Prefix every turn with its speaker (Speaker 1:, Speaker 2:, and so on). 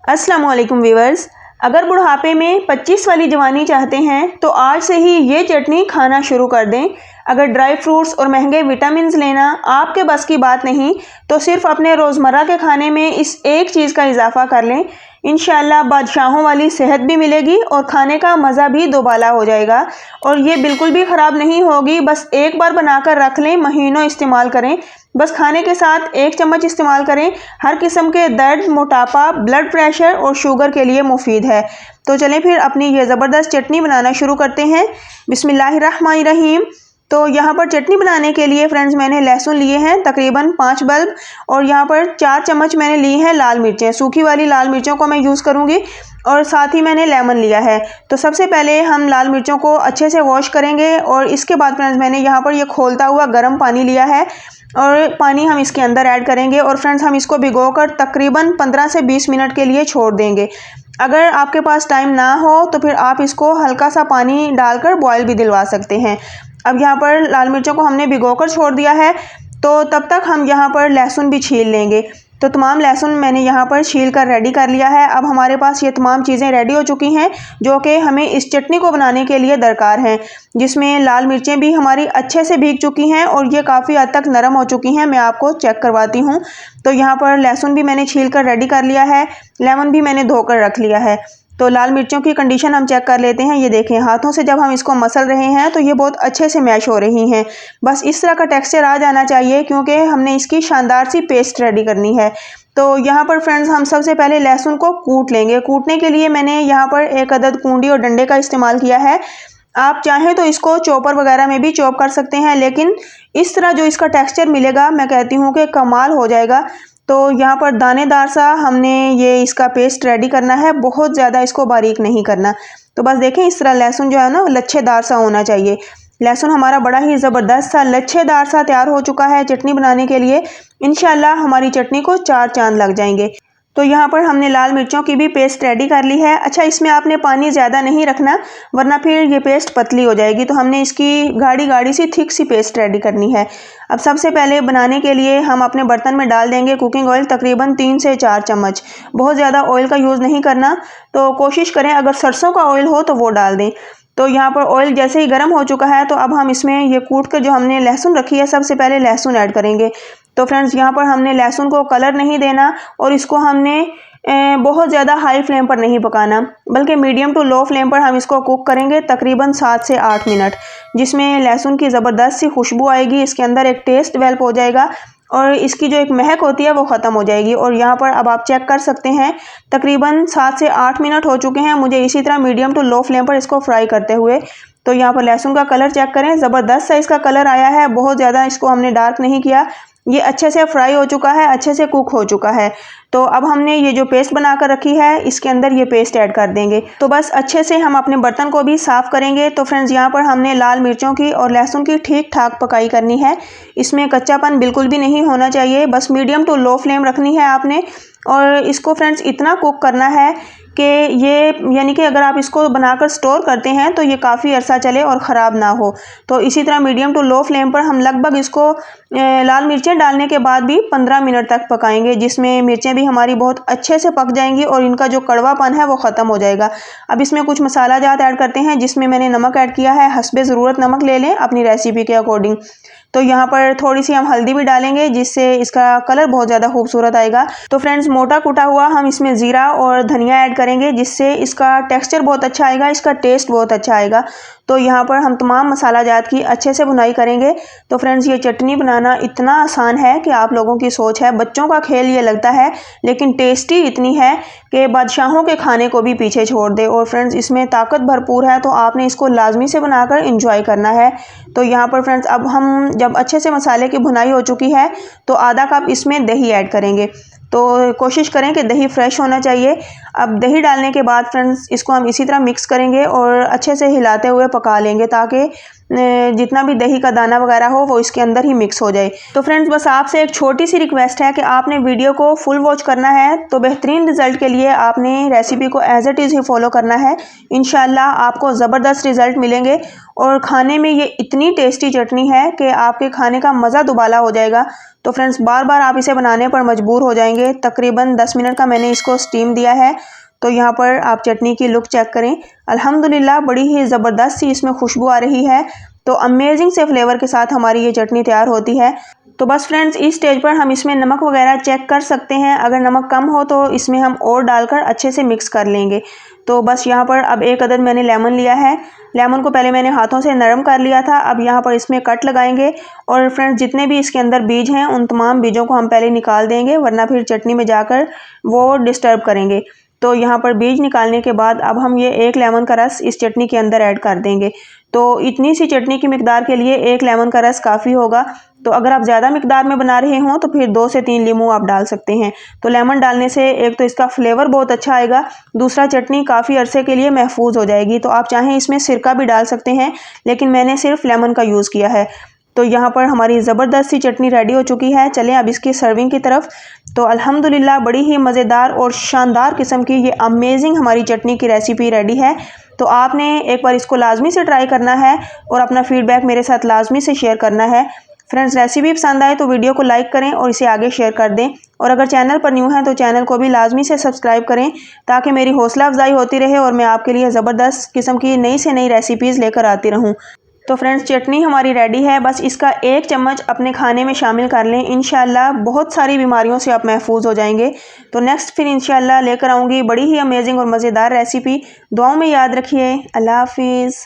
Speaker 1: अस्सलामुअलैकुम व्यूअर्स, अगर बुढ़ापे में 25 वाली जवानी चाहते हैं तो आज से ही ये चटनी खाना शुरू कर दें। अगर ड्राई फ्रूट्स और महंगे विटामिन्स लेना आपके बस की बात नहीं तो सिर्फ अपने रोज़मर्रा के खाने में इस एक चीज़ का इजाफा कर लें। इंशाल्लाह बादशाहों वाली सेहत भी मिलेगी और खाने का मज़ा भी दोबाला हो जाएगा और ये बिल्कुल भी ख़राब नहीं होगी। बस एक बार बनाकर रख लें, महीनों इस्तेमाल करें। बस खाने के साथ 1 चम्मच इस्तेमाल करें। हर किस्म के दर्द, मोटापा, ब्लड प्रेशर और शुगर के लिए मुफीद है। तो चलें फिर अपनी ये ज़बरदस्त चटनी बनाना शुरू करते हैं। बिस्मिल्लाहिर्रहमानिर्रहीम। तो यहाँ पर चटनी बनाने के लिए फ्रेंड्स मैंने लहसुन लिए हैं तकरीबन 5 बल्ब और यहाँ पर 4 चम्मच मैंने ली हैं लाल मिर्चें। सूखी वाली लाल मिर्चों को मैं यूज़ करूँगी और साथ ही मैंने लेमन लिया है। तो सबसे पहले हम लाल मिर्चों को अच्छे से वॉश करेंगे और इसके बाद फ्रेंड्स मैंने यहाँ पर ये खोलता हुआ गर्म पानी लिया है और पानी हम इसके अंदर ऐड करेंगे और फ्रेंड्स हम इसको भिगोकर तकरीबन 15 से 20 मिनट के लिए छोड़ देंगे। अगर आपके पास टाइम ना हो तो फिर आप इसको हल्का सा पानी डालकर बॉयल भी दिलवा सकते हैं। अब यहाँ पर लाल मिर्चों को हमने भिगोकर छोड़ दिया है तो तब तक हम यहाँ पर लहसुन भी छील लेंगे। तो तमाम लहसुन मैंने यहाँ पर छील कर रेडी कर लिया है। अब हमारे पास ये तमाम चीज़ें रेडी हो चुकी हैं जो कि हमें इस चटनी को बनाने के लिए दरकार हैं, जिसमें लाल मिर्चें भी हमारी अच्छे से भीग चुकी हैं और ये काफ़ी हद तक नरम हो चुकी हैं। मैं आपको चेक करवाती हूँ। तो यहाँ पर लहसुन भी मैंने छील कर रेडी कर लिया है, लेमन भी मैंने धोकर रख लिया है। तो लाल मिर्चों की कंडीशन हम चेक कर लेते हैं। ये देखें, हाथों से जब हम इसको मसल रहे हैं तो ये बहुत अच्छे से मैश हो रही हैं। बस इस तरह का टेक्सचर आ जाना चाहिए क्योंकि हमने इसकी शानदार सी पेस्ट रेडी करनी है। तो यहाँ पर फ्रेंड्स हम सबसे पहले लहसुन को कूट लेंगे। कूटने के लिए मैंने यहाँ पर 1 अदद कूंडी और डंडे का इस्तेमाल किया है। आप चाहें तो इसको चॉपर वगैरह में भी चॉप कर सकते हैं, लेकिन इस तरह जो इसका टेक्सचर मिलेगा मैं कहती हूँ कि कमाल हो जाएगा। तो यहाँ पर दानेदार सा हमने ये इसका पेस्ट रेडी करना है, बहुत ज़्यादा इसको बारीक नहीं करना। तो बस देखें, इस तरह लहसुन जो है ना लच्छेदार सा होना चाहिए। लहसुन हमारा बड़ा ही ज़बरदस्त सा लच्छेदार सा तैयार हो चुका है चटनी बनाने के लिए। इंशाल्लाह हमारी चटनी को 4 चांद लग जाएंगे। तो यहाँ पर हमने लाल मिर्चों की भी पेस्ट रेडी कर ली है। अच्छा, इसमें आपने पानी ज़्यादा नहीं रखना वरना फिर ये पेस्ट पतली हो जाएगी। तो हमने इसकी गाढ़ी गाढ़ी सी थिक सी पेस्ट रेडी करनी है। अब सबसे पहले बनाने के लिए हम अपने बर्तन में डाल देंगे कुकिंग ऑयल तकरीबन 3 से 4 चम्मच। बहुत ज़्यादा ऑयल का यूज़ नहीं करना, तो कोशिश करें अगर सरसों का ऑयल हो तो वो डाल दें। तो यहाँ पर ऑयल जैसे ही गर्म हो चुका है तो अब हम इसमें ये कूट कर जो हमने लहसुन रखी है सबसे पहले लहसुन ऐड करेंगे। तो फ्रेंड्स यहाँ पर हमने लहसुन को कलर नहीं देना और इसको हमने बहुत ज़्यादा हाई फ्लेम पर नहीं पकाना, बल्कि मीडियम टू लो फ्लेम पर हम इसको कुक करेंगे तकरीबन 7 से 8 मिनट, जिसमें लहसुन की ज़बरदस्त सी खुशबू आएगी। इसके अंदर एक टेस्ट डेवलप हो जाएगा और इसकी जो एक महक होती है वो ख़त्म हो जाएगी। और यहाँ पर अब आप चेक कर सकते हैं तकरीबन 7 से 8 मिनट हो चुके हैं मुझे इसी तरह मीडियम टू लो फ्लेम पर इसको फ्राई करते हुए। तो यहाँ पर लहसुन का कलर चेक करें, ज़बरदस्त सा इसका कलर आया है, बहुत ज़्यादा इसको हमने डार्क नहीं किया। ये अच्छे से फ्राई हो चुका है, अच्छे से कुक हो चुका है। तो अब हमने ये जो पेस्ट बनाकर रखी है इसके अंदर ये पेस्ट ऐड कर देंगे। तो बस अच्छे से हम अपने बर्तन को भी साफ़ करेंगे। तो फ्रेंड्स यहाँ पर हमने लाल मिर्चों की और लहसुन की ठीक ठाक पकाई करनी है। इसमें कच्चापन बिल्कुल भी नहीं होना चाहिए, बस मीडियम टू लो फ्लेम रखनी है आपने। और इसको फ्रेंड्स इतना कुक करना है कि ये यानी कि अगर आप इसको बनाकर स्टोर करते हैं तो ये काफ़ी अरसा चले और ख़राब ना हो। तो इसी तरह मीडियम टू लो फ्लेम पर हम लगभग इसको लाल मिर्चें डालने के बाद भी 15 मिनट तक पकाएंगे, जिसमें मिर्चें भी हमारी बहुत अच्छे से पक जाएंगी और इनका जो कड़वापन है वो ख़त्म हो जाएगा। अब इसमें कुछ मसाला जात ऐड करते हैं, जिसमें मैंने नमक ऐड किया है। हस्बे ज़रूरत नमक ले लें अपनी रेसिपी के अकॉर्डिंग। तो यहाँ पर थोड़ी सी हम हल्दी भी डालेंगे जिससे इसका कलर बहुत ज़्यादा खूबसूरत आएगा। तो फ्रेंड्स मोटा कुटा हुआ हम इसमें ज़ीरा और धनिया ऐड करेंगे जिससे इसका टेक्सचर बहुत अच्छा आएगा, इसका टेस्ट बहुत अच्छा आएगा। तो यहाँ पर हम तमाम मसाला जात की अच्छे से भुनाई करेंगे। तो फ्रेंड्स ये चटनी बनाना इतना आसान है कि आप लोगों की सोच है, बच्चों का खेल ये लगता है, लेकिन टेस्टी इतनी है कि बादशाहों के खाने को भी पीछे छोड़ दे। और फ्रेंड्स इसमें ताकत भरपूर है, तो आपने इसको लाजमी से बनाकर इंजॉय करना है। तो यहाँ पर फ्रेंड्स अब हम जब अच्छे से मसाले की भुनाई हो चुकी है तो आधा कप इसमें दही ऐड करेंगे। तो कोशिश करें कि दही फ्रेश होना चाहिए। अब दही डालने के बाद फ्रेंड्स इसको हम इसी तरह मिक्स करेंगे और अच्छे से हिलाते हुए पका लेंगे ताकि जितना भी दही का दाना वगैरह हो वो इसके अंदर ही मिक्स हो जाए। तो फ्रेंड्स बस आपसे एक छोटी सी रिक्वेस्ट है कि आपने वीडियो को फुल वॉच करना है। तो बेहतरीन रिजल्ट के लिए आपने रेसिपी को एज इट इज़ ही फॉलो करना है। इंशाल्लाह आपको ज़बरदस्त रिजल्ट मिलेंगे और खाने में ये इतनी टेस्टी चटनी है कि आपके खाने का मज़ा दुबाला हो जाएगा। तो फ्रेंड्स बार बार आप इसे बनाने पर मजबूर हो जाएंगे। तकरीबन 10 मिनट का मैंने इसको स्टीम दिया है। तो यहाँ पर आप चटनी की लुक चेक करें। अल्हम्दुलिल्लाह बड़ी ही ज़बरदस्त सी इसमें खुशबू आ रही है। तो अमेजिंग से फ्लेवर के साथ हमारी ये चटनी तैयार होती है। तो बस फ्रेंड्स इस स्टेज पर हम इसमें नमक वगैरह चेक कर सकते हैं। अगर नमक कम हो तो इसमें हम और डालकर अच्छे से मिक्स कर लेंगे। तो बस यहाँ पर अब एक अदद मैंने लेमन लिया है। लेमन को पहले मैंने हाथों से नरम कर लिया था। अब यहाँ पर इसमें कट लगाएंगे और फ्रेंड्स जितने भी इसके अंदर बीज हैं उन तमाम बीजों को हम पहले निकाल देंगे, वरना फिर चटनी में जाकर वो डिस्टर्ब करेंगे। तो यहाँ पर बीज निकालने के बाद अब हम ये 1 लेमन का रस इस चटनी के अंदर ऐड कर देंगे। तो इतनी सी चटनी की मिकदार के लिए 1 लेमन का रस काफ़ी होगा। तो अगर आप ज़्यादा मिकदार में बना रहे हों तो फिर 2 से 3 लीमू आप डाल सकते हैं। तो लेमन डालने से एक तो इसका फ्लेवर बहुत अच्छा आएगा, दूसरा चटनी काफ़ी अरसे के लिए महफूज हो जाएगी। तो आप चाहें इसमें सिरका भी डाल सकते हैं, लेकिन मैंने सिर्फ लेमन का यूज़ किया है। तो यहाँ पर हमारी ज़बरदस्त सी चटनी रेडी हो चुकी है। चलें अब इसकी सर्विंग की तरफ। तो अल्हम्दुलिल्लाह बड़ी ही मज़ेदार और शानदार किस्म की ये अमेजिंग हमारी चटनी की रेसिपी रेडी है। तो आपने एक बार इसको लाजमी से ट्राई करना है और अपना फीडबैक मेरे साथ लाजमी से शेयर करना है। फ्रेंड्स रेसिपी पसंद आए तो वीडियो को लाइक करें और इसे आगे शेयर कर दें। और अगर चैनल पर न्यू हैं तो चैनल को भी लाजमी से सब्सक्राइब करें, ताकि मेरी हौसला अफजाई होती रहे और मैं आपके लिए ज़बरदस्त किस्म की नई से नई रेसिपीज़ लेकर आती रहूँ। तो फ्रेंड्स चटनी हमारी रेडी है। बस इसका 1 चम्मच अपने खाने में शामिल कर लें। इंशाल्लाह बहुत सारी बीमारियों से आप महफूज हो जाएंगे। तो नेक्स्ट फिर इंशाल्लाह लेकर आऊँगी बड़ी ही अमेजिंग और मज़ेदार रेसिपी। दुआओं में याद रखिए। अल्लाह हाफिज़।